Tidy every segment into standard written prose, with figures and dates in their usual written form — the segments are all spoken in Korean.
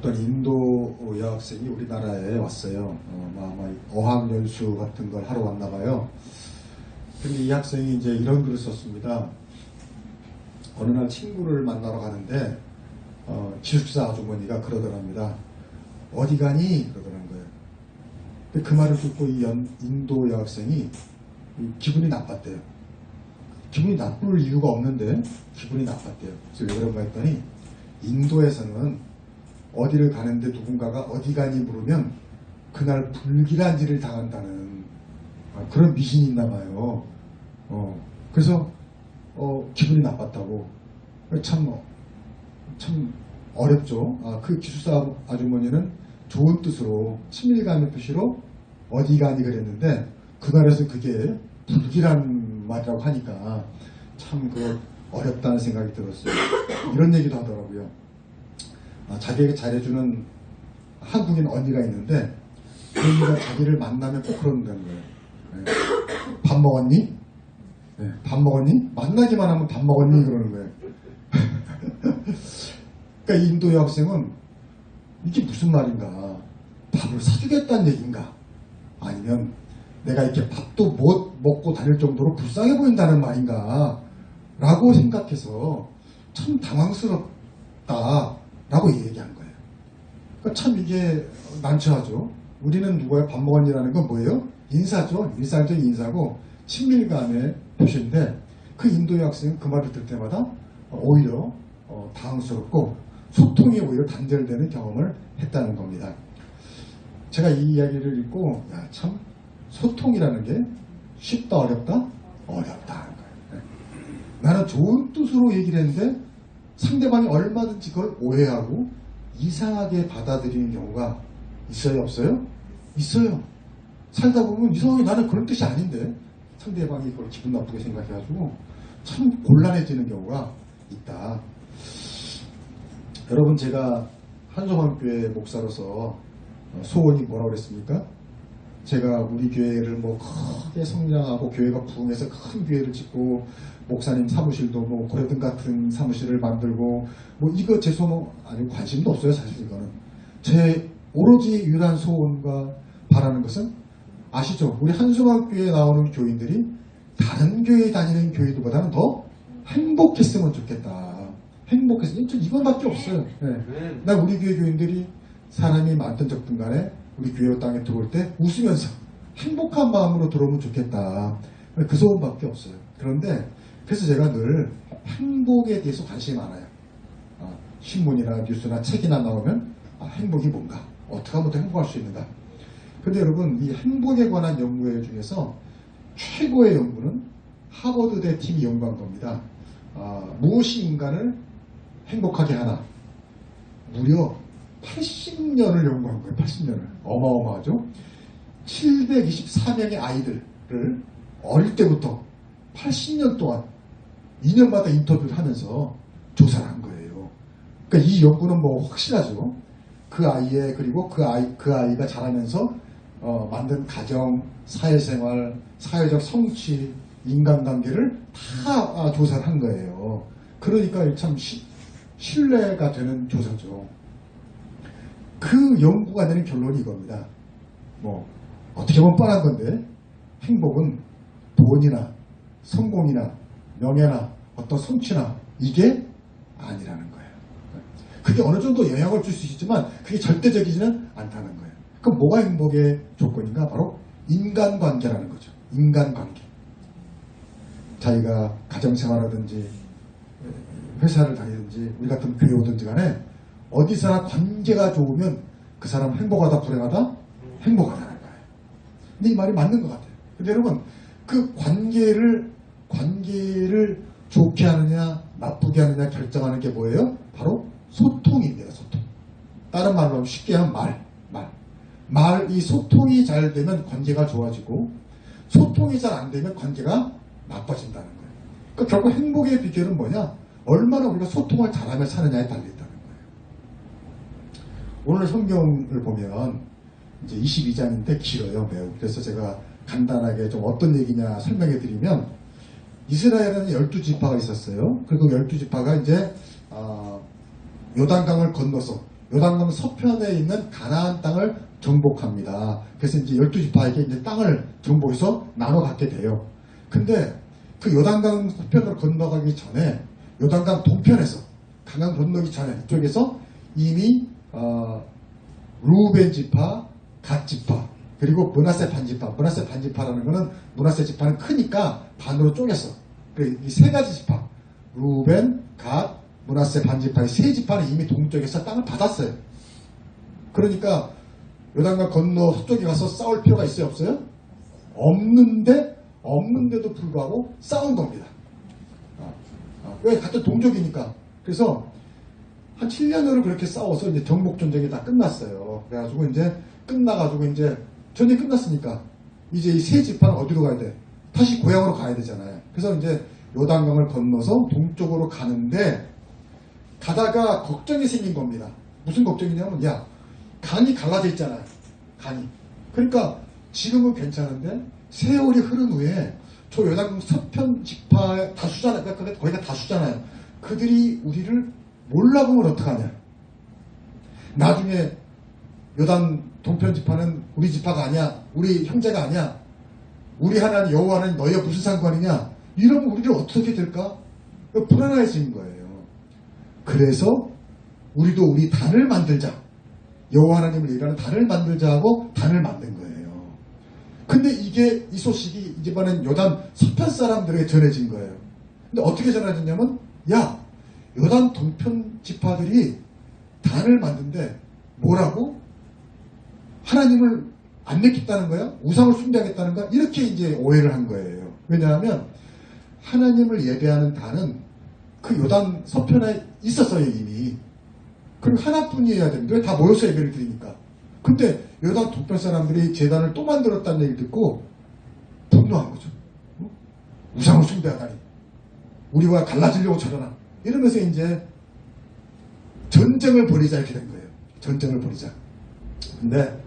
어떤 인도 여학생이 우리나라에 왔어요. 아마 어학연수 같은 걸 하러 왔나 봐요. 근데 이 학생이 이제 이런 글을 썼습니다. 어느 날 친구를 만나러 가는데 기숙사 아주머니가 그러더랍니다. 어디 가니? 그러더라는 거예요. 근데 그 말을 듣고 이 인도 여학생이 기분이 나빴대요. 기분이 나쁠 이유가 없는데 기분이 나빴대요. 그래서 왜 그런가 했더니 인도에서는 어디를 가는데 누군가가 어디 가니 물으면 그날 불길한지를 당한다는 그런 미신이 있나 봐요. 그래서 기분이 나빴다고. 참 어렵죠. 그 기숙사 아주머니는 좋은 뜻으로 친밀감의 표시로 어디 가니 그랬는데 그날에서 그게 불길한 말이라고 하니까 참 어렵다는 생각이 들었어요. 이런 얘기도 하더라고요. 자기에게 잘해주는 한국인 언니가 있는데 그 언니가 자기를 만나면 꼭 그런다는 거예요. 네. 밥 먹었니? 네. 밥 먹었니? 만나기만 하면 밥 먹었니? 그러는 거예요. 그러니까 이 인도 여학생은 이게 무슨 말인가? 밥을 사주겠다는 얘기인가? 아니면 내가 이렇게 밥도 못 먹고 다닐 정도로 불쌍해 보인다는 말인가? 라고 생각해서 참 당황스럽다 라고 얘기한 거예요. 그러니까 참 이게 난처하죠. 우리는 누구야 밥 먹었니라는 건 뭐예요? 인사죠. 일상적인 인사고 친밀감의 표시인데 그 인도 여학생은 그 말을 들 때마다 오히려 당황스럽고 소통이 오히려 단절되는 경험을 했다는 겁니다. 제가 이 이야기를 읽고 참 소통이라는 게 쉽다 어렵다? 어렵다 하는 거예요. 네. 나는 좋은 뜻으로 얘기를 했는데 상대방이 얼마든지 그걸 오해하고 이상하게 받아들이는 경우가 있어요 없어요? 있어요. 살다 보면 이상하게 나는 그런 뜻이 아닌데 상대방이 그걸 기분 나쁘게 생각해가지고 참 곤란해지는 경우가 있다. 여러분 제가 한송환교회 목사로서 소원이 뭐라고 그랬습니까? 제가 우리 교회를 크게 성장하고 교회가 부흥해서 큰 교회를 짓고 목사님 사무실도 고려등 같은 사무실을 만들고 이거 제 소원 아니고 관심도 없어요. 사실 이거는 제 오로지 유일한 소원과 바라는 것은 아시죠? 우리 한송환교회에 나오는 교인들이 다른 교회에 다니는 교회들보다는 더 행복했으면 좋겠다. 행복했으면 이건밖에 없어요. 네. 나 우리 교회 교인들이 사람이 많든 적든 간에 우리 교회 땅에 들어올 때 웃으면서 행복한 마음으로 들어오면 좋겠다. 그 소원밖에 없어요. 그런데 그래서 제가 늘 행복에 대해서 관심이 많아요. 신문이나 뉴스나 책이나 나오면 행복이 뭔가 어떻게 하면 더 행복할 수 있는가. 근데 여러분 이 행복에 관한 연구 중에서 최고의 연구는 하버드대 팀이 연구한 겁니다. 무엇이 인간을 행복하게 하나. 무려 80년을 연구한 거예요. 80년을. 어마어마하죠. 724명의 아이들을 어릴 때부터 80년 동안 2년마다 인터뷰를 하면서 조사를 한 거예요. 그러니까 이 연구는 확실하죠. 그 아이의 그리고 그 아이가 자라면서 만든 가정, 사회생활, 사회적 성취, 인간관계를 다 조사를 한 거예요. 그러니까 참 신뢰가 되는 조사죠. 그 연구가 내는 결론이 이겁니다. 어떻게 보면 뻔한 건데 행복은 돈이나 성공이나 명예나 어떤 성취나 이게 아니라는 거예요. 그게 어느 정도 영향을 줄 수 있지만 그게 절대적이지는 않다는 거예요. 그럼 뭐가 행복의 조건인가? 바로 인간관계라는 거죠. 인간관계. 자기가 가정생활하든지 회사를 다니든지 우리 같은 교회 오든지 간에 어디서나 관계가 좋으면 그 사람 행복하다 불행하다? 행복하다는 거예요. 근데 이 말이 맞는 것 같아요. 근데 여러분 그 관계를 좋게 하느냐 나쁘게 하느냐 결정하는 게 뭐예요? 바로 소통입니다. 소통. 다른 말로 하면 쉽게 하면 이 소통이 잘 되면 관계가 좋아지고 소통이 잘 안 되면 관계가 나빠진다는 거예요. 그러니까 결국 행복의 비결은 뭐냐? 얼마나 우리가 소통을 잘하며 사느냐에 달려있다는 거예요. 오늘 성경을 보면 이제 22장인데 길어요, 매우. 그래서 제가 간단하게 좀 어떤 얘기냐 설명해 드리면 이스라엘에는 12지파가 있었어요. 그리고 12지파가 이제 요단강을 건너서 요단강 서편에 있는 가나안 땅을 정복합니다. 그래서 이제 12지파에게 이제 땅을 정복해서 나눠 갖게 돼요. 근데 그 요단강 서편으로 건너가기 전에 요단강 동편에서 강강 건너기 전에 이쪽에서 이미 루벤 지파, 갓 지파, 그리고 므낫세 반지파. 므낫세 반지파라는 거는 므낫세 지파는 크니까 반으로 쪼갰어. 이 세 가지 지파, 루벤, 갓, 므낫세 반지파의 세 지파는 이미 동쪽에서 땅을 받았어요. 그러니까 요단강 건너 서쪽에 가서 싸울 필요가 있어요, 없어요? 없는데도 불구하고 싸운 겁니다. 왜? 같은 동족이니까. 그래서 한 7년을 그렇게 싸워서 이제 정복 전쟁이 다 끝났어요. 그래가지고 이제 끝나가지고 이제 전쟁이 끝났으니까 이제 이 세 지파는 어디로 가야 돼? 다시 고향으로 가야 되잖아요. 그래서 이제 요단강을 건너서 동쪽으로 가는데 가다가 걱정이 생긴 겁니다. 무슨 걱정이냐면, 야, 강이 갈라져 있잖아요. 강이. 그러니까 지금은 괜찮은데 세월이 흐른 후에 저 요단강 서편 지파 다수잖아요. 그러니까 거기가 다수잖아요. 그들이 우리를 몰라보면 어떡하냐. 나중에 요단 동편 지파는 우리 지파가 아니야. 우리 형제가 아니야. 우리 하나님 여호와는 너희와 무슨 상관이냐. 이러면 우리를 어떻게 될까? 불안해진 거예요. 그래서 우리도 우리 단을 만들자. 여호와 하나님을 일하는 단을 만들자 하고 단을 만든 거예요. 근데 이 소식이 이번엔 요단 서편 사람들에게 전해진 거예요. 근데 어떻게 전해졌냐면, 야, 요단 동편 지파들이 단을 만든데 뭐라고? 하나님을 안 믿겠다는 거야? 우상을 숭배하겠다는 거야? 이렇게 이제 오해를 한 거예요. 왜냐하면 하나님을 예배하는 단은 그 요단 서편에 있었어요, 이미. 그리고 하나뿐이어야 됩니다. 왜? 다 모여서 예배를 드리니까. 근데 요단 동편 사람들이 제단을 또 만들었다는 얘기를 듣고 분노한 거죠. 우상을 숭배하다니. 우리와 갈라지려고 저러나. 이러면서 이제 전쟁을 벌이자 이렇게 된 거예요. 전쟁을 벌이자. 근데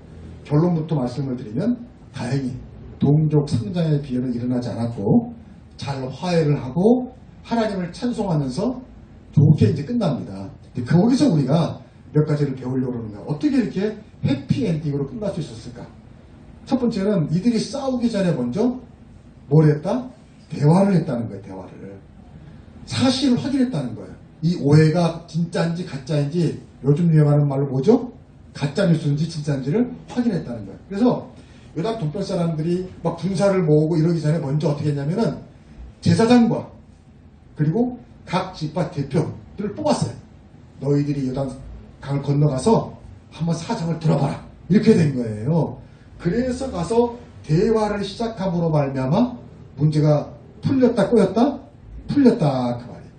결론부터 말씀을 드리면 다행히 동족 성장의 비열은 일어나지 않았고 잘 화해를 하고 하나님을 찬송하면서 좋게 이제 끝납니다. 거기서 우리가 몇 가지를 배우려고 그러는 거야. 어떻게 이렇게 해피엔딩으로 끝날 수 있었을까? 첫 번째는 이들이 싸우기 전에 먼저 뭘 했다? 대화를 했다는 거예요. 대화를. 사실을 확인했다는 거예요. 이 오해가 진짜인지 가짜인지 요즘 유행하는 말로 뭐죠? 가짜 뉴스인지 진짜인지를 확인했다는 거예요. 그래서 요단 동편 사람들이 막 군사를 모으고 이러기 전에 먼저 어떻게 했냐면은 제사장과 그리고 각 지파 대표들을 뽑았어요. 너희들이 요단 강을 건너가서 한번 사정을 들어봐라. 이렇게 된 거예요. 그래서 가서 대화를 시작함으로 말미암아 문제가 풀렸다 꼬였다? 풀렸다 그 말이에요.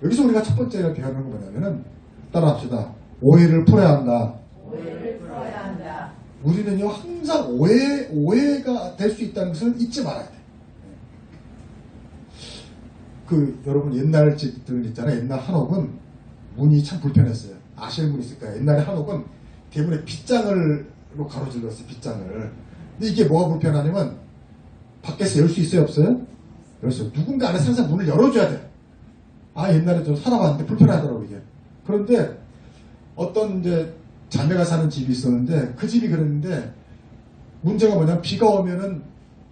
여기서 우리가 첫 번째로 배우는 건 뭐냐면은 따라합시다. 오해를 풀어야 한다. 오해를 풀어야 한다. 우리는요 항상 오해가 될 수 있다는 것을 잊지 말아야 돼. 여러분 옛날 집들 있잖아요. 옛날 한옥은 문이 참 불편했어요. 아실 분 있을 거예요. 옛날에 한옥은 대문에 빗장으로 가로질렀어요. 빗장을. 근데 이게 뭐가 불편하냐면 밖에서 열 수 있어요? 없어요? 열었어요. 누군가 안에서 항상 문을 열어줘야 돼. 옛날에 좀 살아봤는데 불편하더라고 이게. 그런데 어떤 이제 자매가 사는 집이 있었는데 그 집이 그랬는데 문제가 뭐냐면 비가 오면은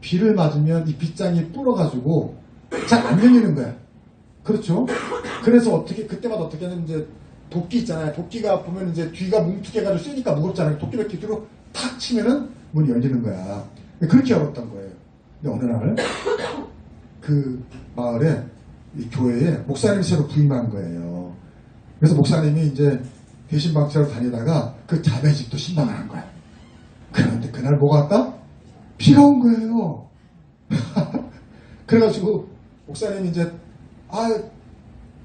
비를 맞으면 이 빗장이 불어가지고 잘 안 열리는 거야. 그렇죠? 그래서 그때마다 어떻게 하냐면 이제 도끼 있잖아요. 도끼가 보면 이제 뒤가 뭉툭해가지고 쓰니까 무겁잖아요. 도끼를 이렇게 뒤로 탁 치면은 문이 열리는 거야. 그렇게 열었던 거예요. 근데 어느 날 그 마을에 이 교회에 목사님이 새로 부임한 거예요. 그래서 목사님이 이제 대신방치하러 다니다가 그 자매 집도 신방을 한 거야. 그런데 그날 뭐가 왔다? 비가 온 거예요. 그래가지고 목사님이 이제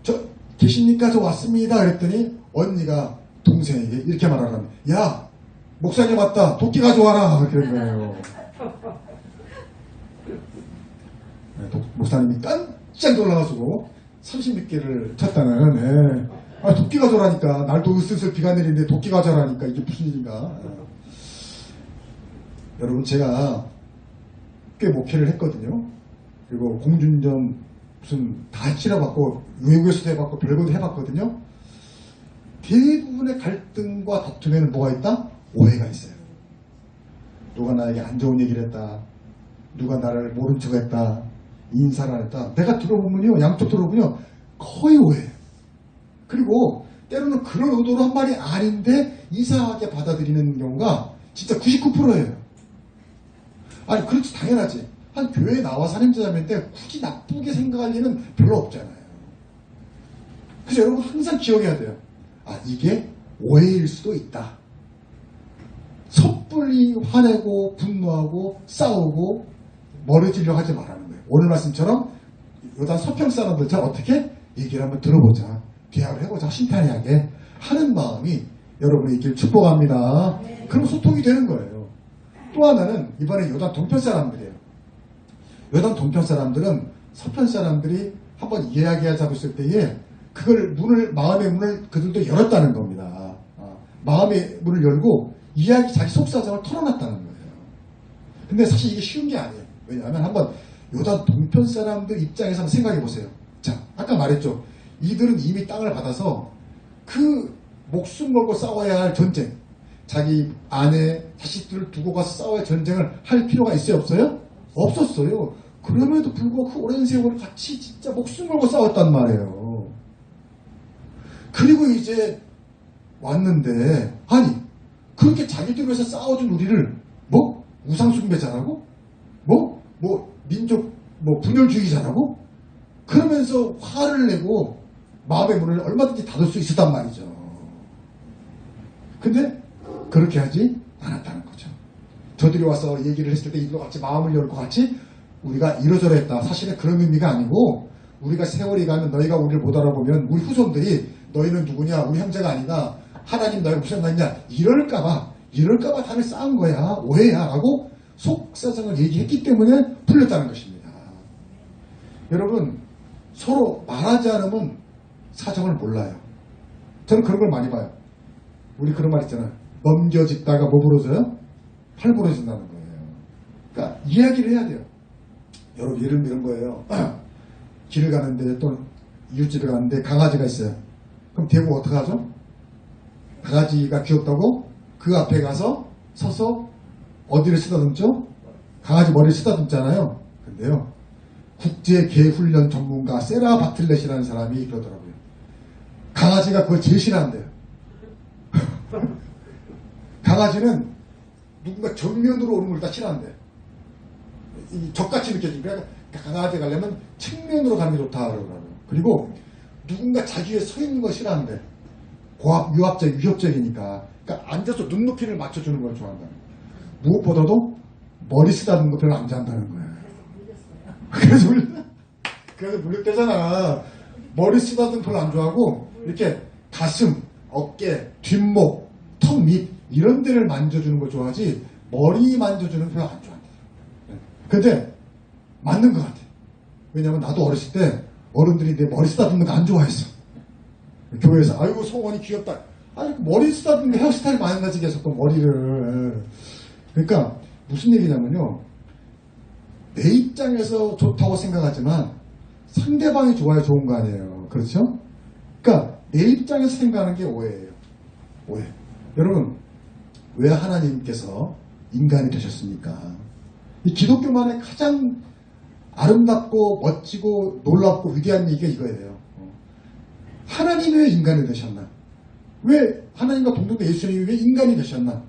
저 계십니까? 저 왔습니다. 그랬더니 언니가 동생에게 이렇게 말하라면 야 목사님 왔다. 도끼 가져와라. 그런 거예요. 목사님이 깜짝 놀라가지고 36개를 쳤다는 도끼 가져라니까 날도 으슬으슬 비가 내리는데 도끼 가져라니까 이게 무슨 일인가. 여러분 제가 꽤 목회를 했거든요. 그리고 공준전 무슨 다 치러봤고 외국에서도 해봤고 별것도 해봤거든요. 대부분의 갈등과 다툼에는 뭐가 있다? 오해가 있어요. 누가 나에게 안 좋은 얘기를 했다. 누가 나를 모른 척 했다. 인사를 안 했다. 내가 들어보면요, 양쪽 들어보면요, 거의 오해예요. 그리고 때로는 그런 의도로 한 말이 아닌데 이상하게 받아들이는 경우가 진짜 99%예요. 아니, 그렇지, 당연하지. 한 교회에 나와서 하나님 자매인데 굳이 나쁘게 생각할 일은 별로 없잖아요. 그래서 여러분 항상 기억해야 돼요. 아, 이게 오해일 수도 있다. 섣불리 화내고 분노하고 싸우고 머리질려 하지 말라는 거예요. 오늘 말씀처럼 요단 서평 사람들처럼 어떻게 얘기를 한번 들어보자. 대화를 해보자. 심판이하게 하는 마음이 여러분의 길 축복합니다. 그럼 소통이 되는 거예요. 또 하나는 이번에 요단 동편 사람들이에요. 요단 동편 사람들은 서편 사람들이 한번 이야기하자고 했을 때에 그걸 마음의 문을 그들도 열었다는 겁니다. 마음의 문을 열고 자기 속사정을 털어놨다는 거예요. 근데 사실 이게 쉬운 게 아니에요. 왜냐하면 한번 요단 동편 사람들 입장에서 한번 생각해 보세요. 자, 아까 말했죠. 이들은 이미 땅을 받아서 그 목숨 걸고 싸워야 할 전쟁, 자기 아내, 자식들을 두고 가서 싸워야 할 전쟁을 할 필요가 있어요? 없어요? 없었어요. 그럼에도 불구하고 그 오랜 세월을 같이 진짜 목숨 걸고 싸웠단 말이에요. 그리고 이제 왔는데, 아니, 그렇게 자기들 위해서 싸워준 우리를 뭐? 우상숭배자라고? 민족, 분열주의자라고? 그러면서 화를 내고 마음의 문을 얼마든지 닫을 수 있었단 말이죠. 근데 그렇게 하지 않았다는 거죠. 저들이 와서 얘기를 했을 때 이들과 같이 마음을 열고 같이 우리가 이러저러 했다. 사실은 그런 의미가 아니고 우리가 세월이 가면 너희가 우리를 못 알아보면 우리 후손들이 너희는 누구냐? 우리 형제가 아니다. 하나님 너희가 무슨 말이냐? 이럴까봐 다들 싸운 거야. 오해야. 라고 속사정을 얘기했기 때문에 풀렸다는 것입니다. 여러분, 서로 말하지 않으면 사정을 몰라요. 저는 그런 걸 많이 봐요. 우리 그런 말 있잖아요. 넘겨짓다가 뭐 부러져요? 팔 부러진다는 거예요. 그러니까 이야기를 해야 돼요. 여러분, 예를 들면 이런 거예요. 길을 가는데 또 이웃집에 가는데 강아지가 있어요. 그럼 대구 어떻게 하죠? 강아지가 귀엽다고 그 앞에 가서 서서 어디를 쓰다듬죠? 강아지 머리를 쓰다듬잖아요. 근데요, 국제개훈련 전문가 세라 바틀렛이라는 사람이 그러더라고요. 강아지가 그걸 제일 싫어한대요. 강아지는 누군가 정면으로 오는 걸 다 싫어한대요. 적같이 느껴지니까 강아지 가려면 측면으로 가는 게 좋다 그러더라고요. 그리고 누군가 자기 위에 서 있는 거 싫어한대. 유합적, 위협적이니까. 그러니까 앉아서 눈높이를 맞춰주는 걸 좋아한다는 거예요. 무엇보다도 머리 쓰다듬는 거 별로 안 좋아한다는 거예요. 그래서 물렸대잖아. 머리 쓰다듬는 별로 안 좋아하고 이렇게 가슴, 어깨, 뒷목, 턱 밑 이런 데를 만져주는 걸 좋아하지 머리 만져주는 걸 별로 안 좋아한대요. 근데 맞는 것 같아. 왜냐면 나도 어렸을 때 어른들이 내 머리 쓰다듬는 거 안 좋아했어. 교회에서 아이고 성원이 귀엽다. 아니 머리 쓰다듬는 게 헤어스타일 마찬가지게 해서 또 머리를. 그러니까 무슨 얘기냐면요. 내 입장에서 좋다고 생각하지만 상대방이 좋아야 좋은 거 아니에요. 그렇죠? 그러니까 내 입장에서 생각하는 게 오해예요. 오해. 여러분, 왜 하나님께서 인간이 되셨습니까? 이 기독교만의 가장 아름답고 멋지고 놀랍고 위대한 얘기가 이거예요. 하나님이 왜 인간이 되셨나? 왜 하나님과 동등된 예수님이 왜 인간이 되셨나?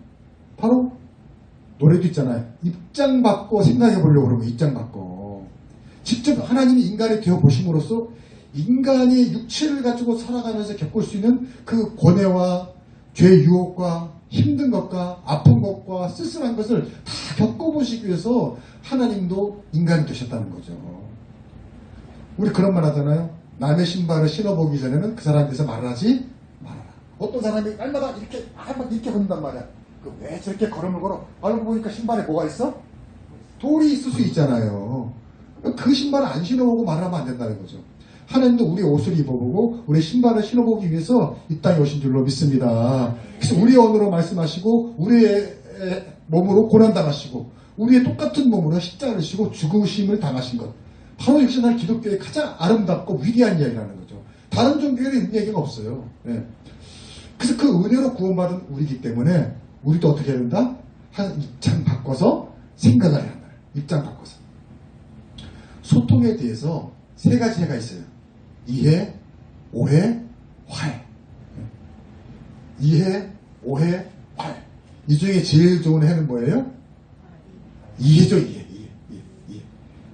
바로 노래도 있잖아요. 입장 바꿔 생각해 보려고 그러면 입장 바꿔. 직접 하나님이 인간이 되어 보심으로써 인간이 육체를 가지고 살아가면서 겪을 수 있는 그 고뇌와 죄 유혹과 힘든 것과 아픈 것과 쓸쓸한 것을 다 겪어보시기 위해서 하나님도 인간이 되셨다는 거죠. 우리 그런 말 하잖아요. 남의 신발을 신어보기 전에는 그 사람에 대해서 말을 하지 말아라. 어떤 사람이 날마다 이렇게 걷는단 말이야. 왜 저렇게 걸음을 걸어? 알고 보니까 신발에 뭐가 있어? 돌이 있을 수 있잖아요. 그 신발을 안 신어보고 말하면 안 된다는 거죠. 하나님도 우리 옷을 입어보고 우리 신발을 신어보기 위해서 이 땅에 오신 줄로 믿습니다. 그래서 우리의 언어로 말씀하시고 우리의 몸으로 고난당하시고 우리의 똑같은 몸으로 십자가를 지고 죽으심을 당하신 것. 바로 역시 날 기독교의 가장 아름답고 위대한 이야기라는 거죠. 다른 종교에는 있는 얘기가 없어요. 네. 그래서 그 은혜로 구원받은 우리이기 때문에 우리도 어떻게 해야 된다? 한 입장 바꿔서 생각을 해야 한다. 입장 바꿔서. 소통에 대해서 세 가지 해가 있어요. 이해, 오해, 화해. 이해, 오해, 화해. 이 중에 제일 좋은 해는 뭐예요? 이해죠, 이해.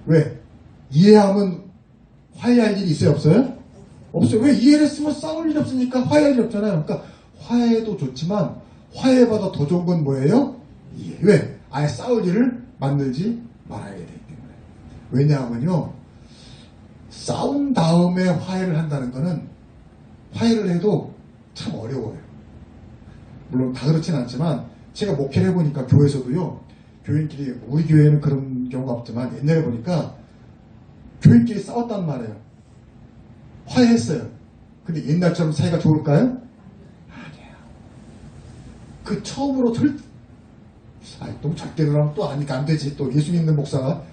왜? 이해하면 화해할 일이 있어요, 없어요? 없어요. 왜? 이해를 했으면 싸울 일이 없으니까 화해할 일이 없잖아요. 그러니까 화해도 좋지만 화해보다 더 좋은 건 뭐예요? 이해. 왜? 아예 싸울 일을 만들지 말아야 되기 때문에. 왜냐하면요, 싸운 다음에 화해를 한다는 거는 화해를 해도 참 어려워요. 물론 다 그렇진 않지만 제가 목회를 해보니까 교회에서도요, 교인끼리, 우리 교회는 그런 경우가 없지만 옛날에 보니까 교인끼리 싸웠단 말이에요. 화해했어요. 근데 옛날처럼 사이가 좋을까요? 아니에요. 그 처음으로 너무 절대로 하면 또 아니까 안 되지. 또 예수 믿는 목사가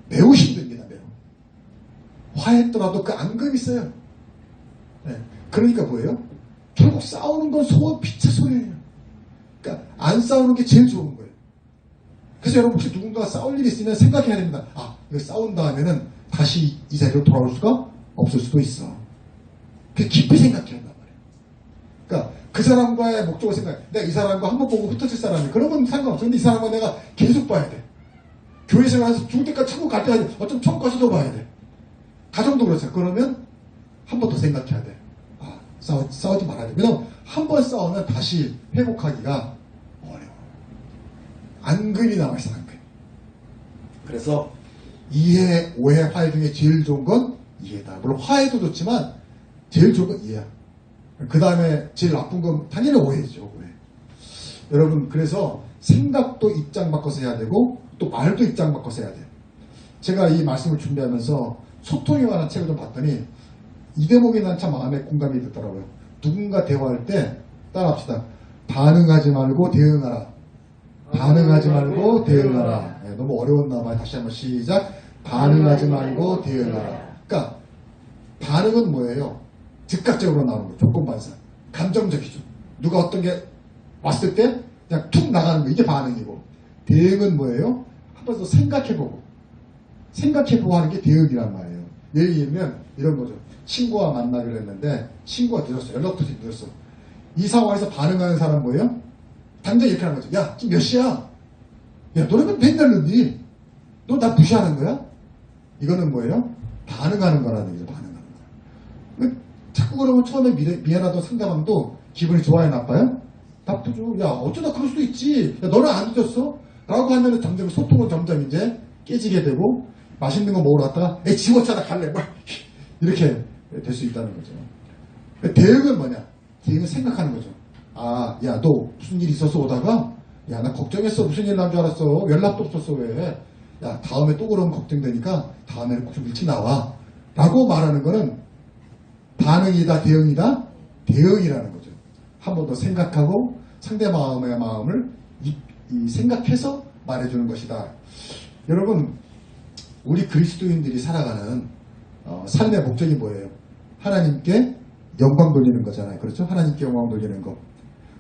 매우 힘듭니다. 매우. 화했더라도 그 앙금이 있어요. 네. 그러니까 뭐예요? 결국 싸우는 건 소원 피차 소리예요. 그러니까 안 싸우는 게 제일 좋은 거예요. 그래서 여러분 혹시 누군가 싸울 일이 있으면 생각해야 됩니다. 이거 싸운 다음에는 다시 이 자리로 돌아올 수가 없을 수도 있어. 그 깊이 생각해야 한단 말이에요. 그러니까 그 사람과의 목적을 생각해. 내가 이 사람과 한 번 보고 흩어질 사람이 그러면 상관없어. 근데 이 사람과 내가 계속 봐야 돼. 교회 생활에서 죽을 때까지 천국 갈 때까지 어쩜 천국 가서도 봐야 돼. 가정도 그렇잖아. 그러면 한 번 더 생각해야 돼. 싸우지 말아야 돼. 왜냐면 한 번 싸우면 다시 회복하기가 어려워. 앙금이 남아있어, 앙금. 그래서 이해, 오해, 화해 중에 제일 좋은 건 이해다. 물론 화해도 좋지만 제일 좋은 건 이해야. 그 다음에 제일 나쁜 건 당연히 오해죠. 오해. 여러분, 그래서 생각도 입장 바꿔서 해야 되고 또 말도 입장 바꿔서 해야 돼요. 제가 이 말씀을 준비하면서 소통에 관한 책을 좀 봤더니 이 대목이 난 참 마음에 공감이 됐더라고요. 누군가 대화할 때 따라합시다. 반응하지 말고 대응하라. 반응하지 말고 대응하라. 네, 너무 어려웠나 봐요. 다시 한번 시작. 반응하지 말고 대응하라. 그러니까 반응은 뭐예요? 즉각적으로 나오는 거예요. 조건반사. 감정적이죠. 누가 어떤 게 왔을 때 그냥 툭 나가는 거. 이게 반응이고. 대응은 뭐예요? 한 번 더 생각해보고 하는 게 대응이란 말이에요. 예를 들면 이런 거죠. 친구와 만나기로 했는데 친구가 늦었어. 연락도 늦었어. 이 상황에서 반응하는 사람 뭐예요? 당장 이렇게 하는 거죠. 야, 지금 몇 시야? 야, 너는 맨날 늦니? 너 나 무시하는 거야? 이거는 뭐예요? 반응하는 거라는 얘기죠. 반응하는 거. 자꾸 그러면 처음에 미안하던 상대방도 기분이 좋아요, 나빠요? 나쁘죠. 야, 어쩌다 그럴 수도 있지. 야, 너는 안 늦었어? 라고 하면 점점 소통은 점점 이제 깨지게 되고 맛있는 거 먹으러 갔다가 지웠잖아, 갈래. 뭐 이렇게 될 수 있다는 거죠. 대응은 뭐냐? 대응은 생각하는 거죠. 야, 너 무슨 일 있어서 오다가? 야, 나 걱정했어. 무슨 일 난 줄 알았어. 연락도 없었어. 왜? 야, 다음에 또 그러면 걱정되니까 다음에는 꼭 좀 일찍 나와. 라고 말하는 거는 반응이다, 대응이다? 대응이라는 거죠. 한 번 더 생각하고 상대방의 마음을 생각해서 말해주는 것이다. 여러분, 우리 그리스도인들이 살아가는 삶의 목적이 뭐예요? 하나님께 영광 돌리는 거잖아요. 그렇죠? 하나님께 영광 돌리는 거.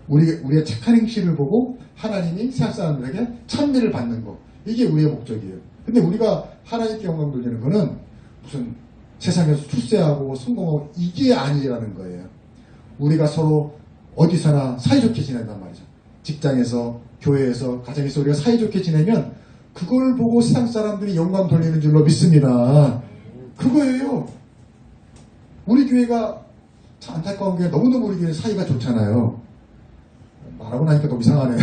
우리의 착한 행실을 보고 하나님이 세상 사람들에게 찬미를 받는 거. 이게 우리의 목적이에요. 근데 우리가 하나님께 영광 돌리는 거는 무슨 세상에서 출세하고 성공하고 이게 아니라는 거예요. 우리가 서로 어디서나 사이좋게 지낸단 말이죠. 직장에서, 교회에서, 가정에서 우리가 사이좋게 지내면 그걸 보고 세상 사람들이 영광 돌리는 줄로 믿습니다. 그거예요. 우리 교회가 참 안타까운 게 너무너무 우리 교회 사이가 좋잖아요. 말하고 나니까 너무 이상하네.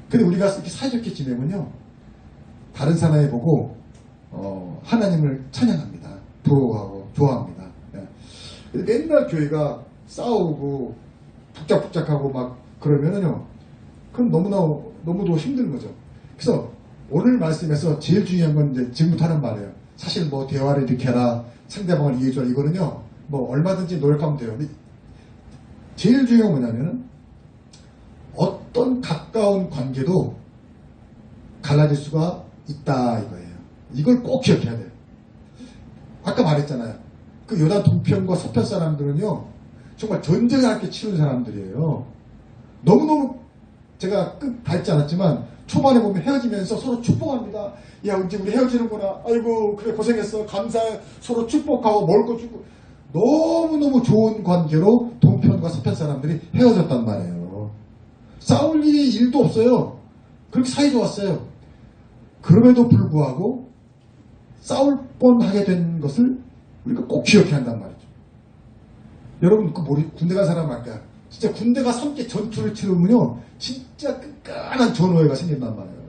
근데 우리가 이렇게 사이좋게 지내면요, 다른 사람이 보고 하나님을 찬양합니다. 부러워하고 좋아합니다. 근데 맨날 교회가 싸우고 북적북적하고 막 그러면은요, 그럼 너무도 힘든 거죠. 그래서 오늘 말씀에서 제일 중요한 건 이제 지금부터 하는 말이에요. 사실 뭐 대화를 이렇게 해라, 상대방을 이해해줘라, 이거는요, 뭐 얼마든지 노력하면 돼요. 근데 제일 중요한 건 뭐냐면은 어떤 가까운 관계도 갈라질 수가 있다 이거예요. 이걸 꼭 기억해야 돼요. 아까 말했잖아요. 그 요단 동편과 서편 사람들은요, 정말 전쟁을 함께 치는 사람들이에요. 너무너무 제가 끝 닿지 않았지만 초반에 보면 헤어지면서 서로 축복합니다. 야, 이제 우리 헤어지는구나. 아이고, 그래, 고생했어. 감사해. 서로 축복하고 먹을 거 주고. 너무너무 좋은 관계로 동편과 서편 사람들이 헤어졌단 말이에요. 싸울 일이 일도 없어요. 그렇게 사이 좋았어요. 그럼에도 불구하고 싸울 뻔하게 된 것을 우리가 꼭 기억해야 한단 말이죠. 여러분, 군대 간 사람 알까요? 진짜 군대 가서 함께 전투를 치르면요, 진짜 끈끈한 전우회가 생긴단 말이에요.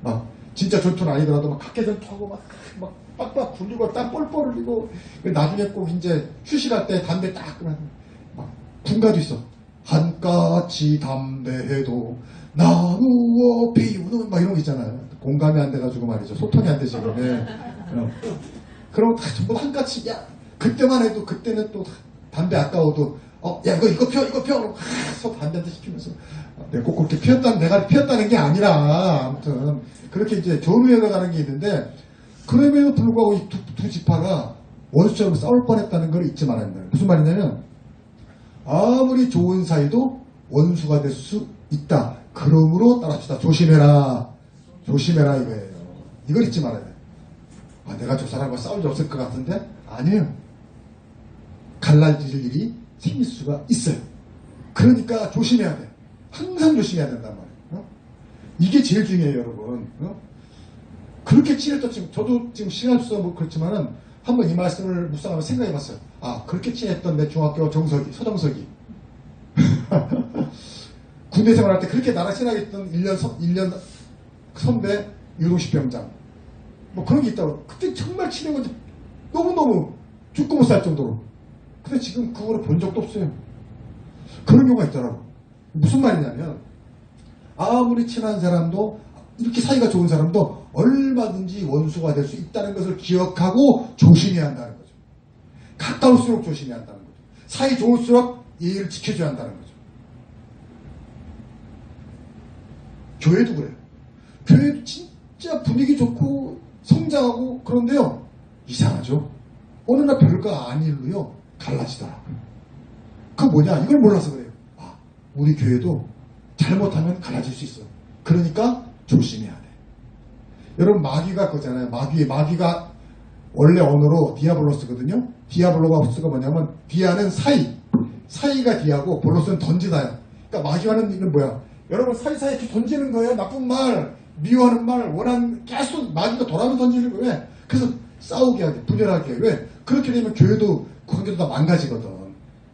막, 진짜 전투는 아니더라도 막 각개전투하고 막 빡빡 굴리고 땀 뻘뻘 흘리고, 나중에 꼭 이제 휴식할 때 담배 딱 끄면, 막, 군가도 있어. 한까치 담배해도 나무어 피우는 막 이런 거 있잖아요. 공감이 안 돼가지고 말이죠. 소통이 안 되지, 그러면. 그럼 다 전부 한까치, 야, 그때만 해도, 그때는 또 담배 아까워도, 야, 이거 펴. 그러고, 담배 한 대씩 피면서. 내가 꼭 그렇게 피웠다는, 내가 피웠다는 게 아니라, 아무튼, 그렇게 이제 전우회가 가는 게 있는데, 그럼에도 불구하고 이 두 지파가 원수처럼 싸울 뻔했다는 걸 잊지 말아야 된다. 무슨 말이냐면, 아무리 좋은 사이도 원수가 될 수 있다. 그러므로 따라합시다. 조심해라 이거예요. 이걸 잊지 말아야 돼. 내가 저 사람과 싸울 일 없을 것 같은데? 아니에요. 갈라질 일이 생길 수가 있어요. 그러니까 조심해야 돼. 항상 조심해야 된단 말이에요. 이게 제일 중요해요, 여러분. 그렇게 친했던 지금 저도 지금 시간 없어서 뭐 그렇지만은 한번 이 말씀을 묵상하면서 생각해봤어요. 그렇게 친했던 내 중학교 서정석이 군대 생활할 때 그렇게 나랑 친하게 했던 1년 선배 유동식 병장 뭐 그런 게 있다고. 그때 정말 친한 건지 너무너무 죽고 못 살 정도로. 근데 지금 그 후로 본 적도 없어요. 그런 경우가 있더라고. 무슨 말이냐면 아무리 친한 사람도 이렇게 사이가 좋은 사람도 얼마든지 원수가 될 수 있다는 것을 기억하고 조심해야 한다는 거죠. 가까울수록 조심해야 한다는 거죠. 사이 좋을수록 예의를 지켜줘야 한다는 거죠. 교회도 그래요. 교회도 진짜 분위기 좋고 성장하고 그런데요. 이상하죠. 어느 날 별거 아닌 일로요. 갈라지더라고요. 그거 뭐냐? 이걸 몰라서 그래요. 우리 교회도 잘못하면 갈라질 수 있어. 그러니까 조심해야 돼. 여러분 마귀가 그거잖아요. 마귀가 원래 언어로 디아블로스거든요. 디아블로스가 뭐냐면 디아는 사이가 디아고 볼로스는 던지다요. 그러니까 마귀가 하는 일은 뭐야? 여러분 사이사이 이렇게 던지는 거예요. 나쁜 말, 미워하는 말, 원하는 계속 마귀가 돌아서 던지는 거예요. 왜? 그래서 싸우게 하게, 분열하게. 왜? 그렇게 되면 교회도 관계도 다 망가지거든.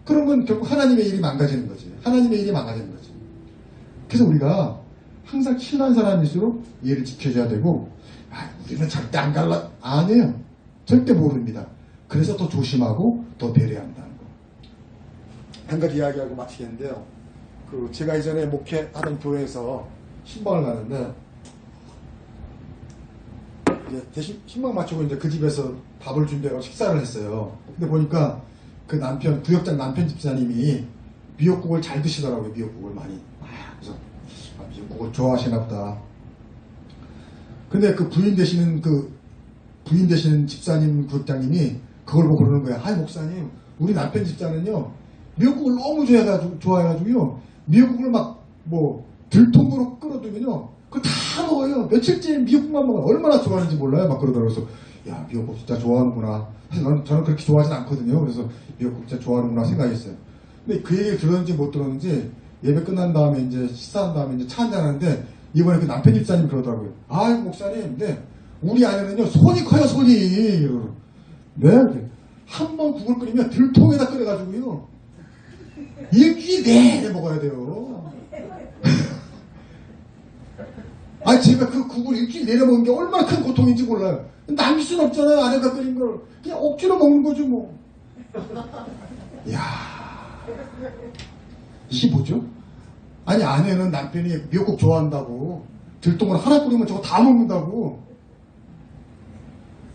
그런 건 결국 하나님의 일이 망가지는 거지. 하나님의 일이 망가지는 거지. 그래서 우리가 항상 친한 사람일수록 예를 지켜줘야 되고, 우리는 절대 안 갈라. 아니에요. 절대 모릅니다. 그래서 더 조심하고 더 배려야 한다는 거. 한 가지 이야기하고 마치겠는데요. 제가 이전에 목회하던 교회에서 신방을 가는데, 이제 대신 신방 마치고 이제 그 집에서 밥을 준비하고 식사를 했어요. 근데 보니까 그 구역장 남편 집사님이 미역국을 잘 드시더라고요. 미역국을 많이. 그래서 미역국을 좋아하시나 보다. 근데 그 부인 되시는 집사님 구역장님이 그걸 보고 그러는 거야. 목사님, 우리 남편 집사는요 미역국을 너무 좋아해가지고요 미역국을 들통으로 끓여두면요 그거 다 먹어요. 며칠째 미역국만 먹어요. 얼마나 좋아하는지 몰라요. 막 그러더라고요. 그래서 야, 미역국 진짜 좋아하는구나. 사실 저는 그렇게 좋아하진 않거든요. 그래서 미역국 진짜 좋아하는구나 생각했어요. 근데 그 얘기를 들었는지 못 들었는지 예배 끝난 다음에 이제 식사한 다음에 이제 차 한잔 하는데 이번에 그 남편 집사님 그러더라고요. 목사님, 근데 우리 아내는요 손이 커요, 손이. 네? 한 번 국을 끓이면 들통에다 끓여가지고요 일주일 내내 먹어야 돼요. 제가 그 국을 일주일 내내 먹는 게 얼마나 큰 고통인지 몰라요. 남길 수는 없잖아요. 아내가 끓인 걸 그냥 억지로 먹는 거죠 뭐. 이야, 이게 뭐죠? 아내는 남편이 미역국 좋아한다고 들통을 하나 끓이면 저거 다 먹는다고.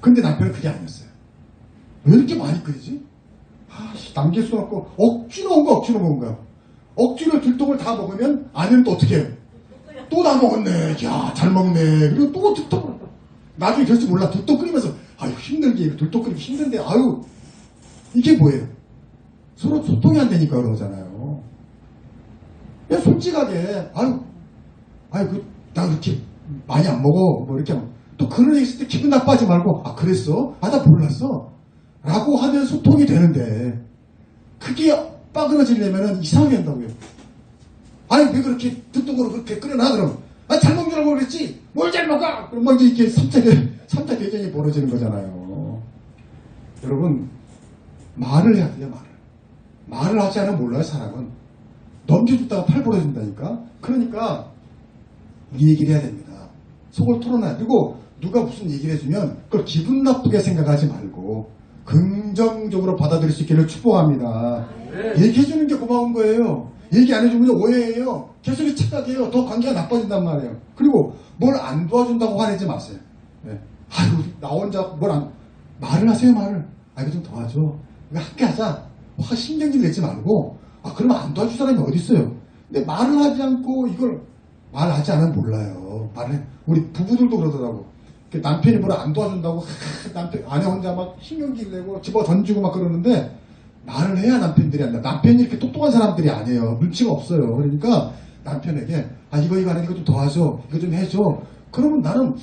근데 남편은 그게 아니었어요. 왜 이렇게 많이 끓이지? 남길 수 없고 억지로 먹은 거야. 억지로 들통을 다 먹으면 아내는 또 어떻게 해요? 또 다 먹었네. 야, 잘 먹네. 그리고 또 들통. 나중에 될지 몰라. 들통 끓이면서 힘들게 들통 끓이기 힘든데 이게 뭐예요? 서로 소통이 안 되니까 그러잖아요. 그냥 솔직하게, 나 그렇게 많이 안 먹어. 뭐 이렇게 하면. 또 그런 얘기 했을 때 기분 나빠하지 말고, 그랬어? 나 몰랐어. 라고 하면 소통이 되는데, 그게 빠그러지려면 이상하게 한다고요. 왜 그렇게 듣던 거로 그렇게 끓여놔, 그럼. 잘 먹는 줄 알고 그랬지? 뭘 잘 먹어? 그럼 막 이렇게 3차 대전이 벌어지는 거잖아요. 여러분, 말을 해야 돼요, 말을. 말을 하지 않으면 몰라요, 사람은. 넘겨줬다가 팔 부러진다니까? 그러니까, 이 얘기를 해야 됩니다. 속을 털어놔야. 그리고 누가 무슨 얘기를 해주면, 그걸 기분 나쁘게 생각하지 말고, 긍정적으로 받아들일 수 있기를 축복합니다. 얘기해주는 게 고마운 거예요. 얘기 안 해주면 오해해요. 계속 착각해요. 더 관계가 나빠진단 말이에요. 그리고 뭘 안 도와준다고 화내지 마세요. 네. 나 혼자 말을 하세요, 말을. 이거 좀 도와줘. 이거 함께 하자. 신경질 내지 말고, 그러면 안 도와줄 사람이 어디 있어요. 근데 말을 하지 않고 이걸 말하지 않으면 몰라요. 우리 부부들도 그러더라고. 남편이 뭘 안 도와준다고 아내 혼자 막 신경질 내고 집어 던지고 막 그러는데 말을 해야 남편들이 한다. 남편이 이렇게 똑똑한 사람들이 아니에요. 눈치가 없어요. 그러니까 남편에게 이거 안 해, 이거 좀 도와줘, 이거 좀 해줘. 그러면 나는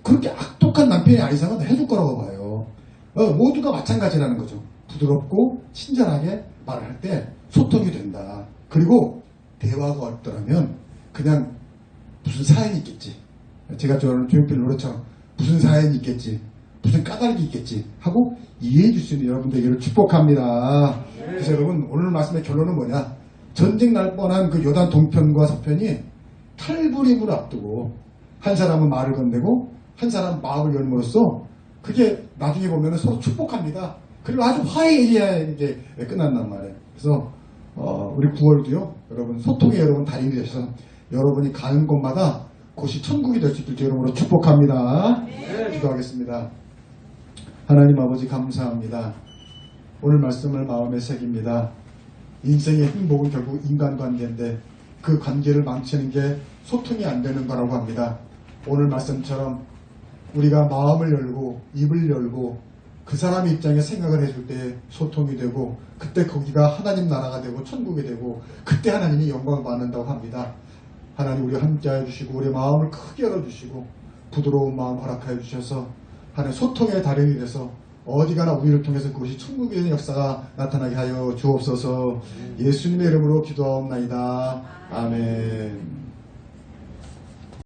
그렇게 악독한 남편이 아닌 이상은 해줄 거라고 봐요. 모두가 마찬가지라는 거죠. 부드럽고 친절하게 말을 할 때 소통이 된다. 그리고 대화가 없더라면 그냥 무슨 사연이 있겠지. 제가 좋아하는 조용필 노래처럼 무슨 사연이 있겠지, 무슨 까닭이 있겠지 하고 이해해 줄 수 있는 여러분들에게를 축복합니다. 그래서 여러분, 오늘 말씀의 결론은 뭐냐? 전쟁 날 뻔한 그 요단 동편과 서편이 칼부림을 앞두고 한 사람은 말을 건네고 한 사람은 마음을 열므로써 그게 나중에 보면 서로 축복합니다. 그리고 아주 화해해야 이게 끝난단 말이에요. 그래서 우리 9월도요, 여러분 소통의 여러분 달인이 되셔서 여러분이 가는 곳마다 곳이 천국이 될 수 있길 여러분으로 축복합니다. 기도하겠습니다. 하나님 아버지 감사합니다. 오늘 말씀을 마음에 새깁니다. 인생의 행복은 결국 인간관계인데 그 관계를 망치는 게 소통이 안 되는 거라고 합니다. 오늘 말씀처럼 우리가 마음을 열고 입을 열고 그 사람의 입장에 생각을 해줄 때 소통이 되고 그때 거기가 하나님 나라가 되고 천국이 되고 그때 하나님이 영광을 받는다고 합니다. 하나님 우리 함께 해주시고 우리 마음을 크게 열어주시고 부드러운 마음 허락하여 주셔서 하나님 소통의 달인이 돼서 어디 가나 우리를 통해서 그것이 천국의 되는 역사가 나타나게 하여 주옵소서. 예수님의 이름으로 기도하옵나이다. 아멘.